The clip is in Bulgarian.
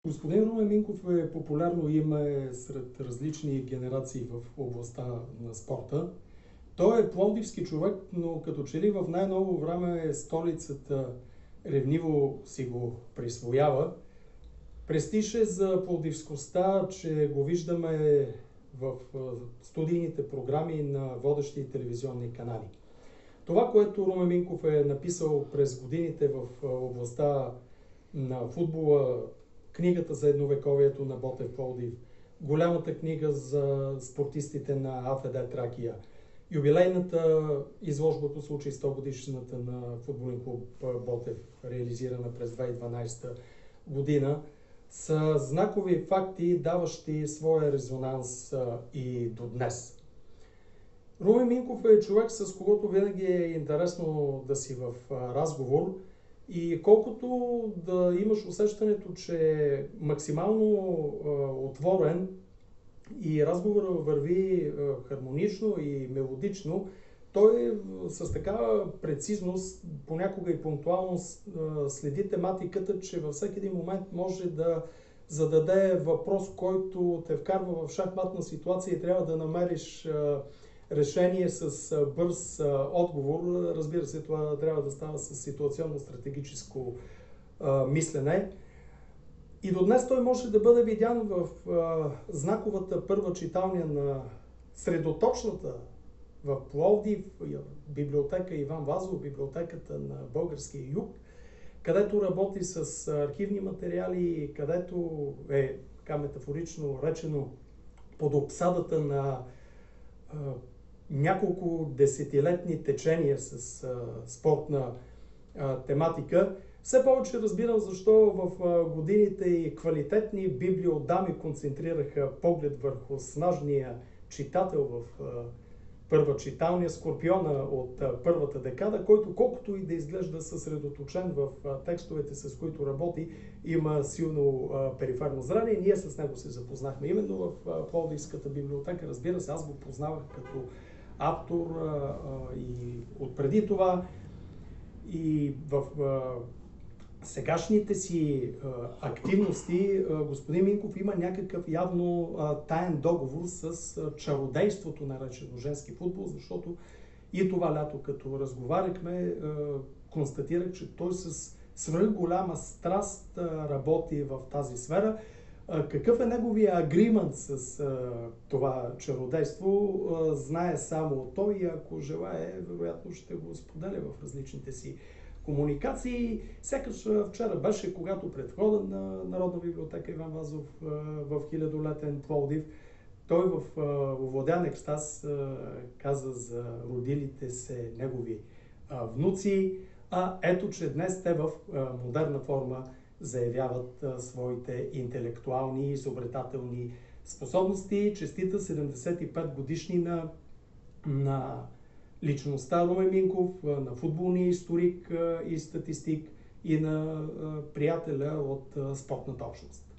Господин Румен Минков е популярно име сред различни генерации в областта на спорта. Той е пловдивски човек, но като че ли в най-ново време столицата ревниво си го присвоява. Престиж е за пловдивскостта, че го виждаме в студийните програми на водещи телевизионни канали. Това, което Румен Минков е написал през годините в областта на футбола, книгата за едновековието на Ботев Пловдив, голямата книга за спортистите на АФД Тракия, юбилейната изложба по случай 100 годишната на футболен клуб Ботев, реализирана през 2012 година, са знакови факти, даващи своя резонанс и до днес. Румен Минков е човек, с когото винаги е интересно да си в разговор, и колкото да имаш усещането, че е максимално отворен и разговорът върви хармонично и мелодично, той с такава прецизност, понякога и пунктуалност следи тематиката, че във всеки един момент може да зададе въпрос, който те вкарва в шахматна ситуация и трябва да намериш решение с бърз отговор. Разбира се, това трябва да става с ситуационно-стратегическо мислене. И до днес той може да бъде видян в знаковата първа читалня на средоточната в Пловдив, библиотека Иван Вазов, библиотеката на Българския юг, където работи с архивни материали, където е, така метафорично речено, под обсадата на няколко десетилетни течения с спортна тематика. Все повече разбирам защо в годините и квалитетни библиодами концентрираха поглед върху снажния читател в първа читалня, Скорпиона от първата декада, който колкото и да изглежда съсредоточен в текстовете, с които работи, има силно периферно зрение. Ние с него се запознахме именно в Пловдивската библиотека. Разбира се, аз го познавах като автор и отпреди това. И в сегашните си активности господин Минков има някакъв явно таен договор с чародейството, наречено женски футбол, защото и това лято, като разговаряхме, констатирах, че той с свръхголяма страст работи в тази сфера. Какъв е неговия агримент с това чародейство, знае само той, и ако желае, вероятно ще го споделя в различните си комуникации. Сякаш вчера беше, когато пред входа на Народна библиотека Иван Вазов в хилядолетен Пловдив, той в овладян екстаз каза за родилите се негови внуци, а ето, че днес те в модерна форма заявяват своите интелектуални и изобретателни способности. Честита 75 годишнина на личността Румен Минков, на футболния историк и статистик и на приятеля от спортната общност.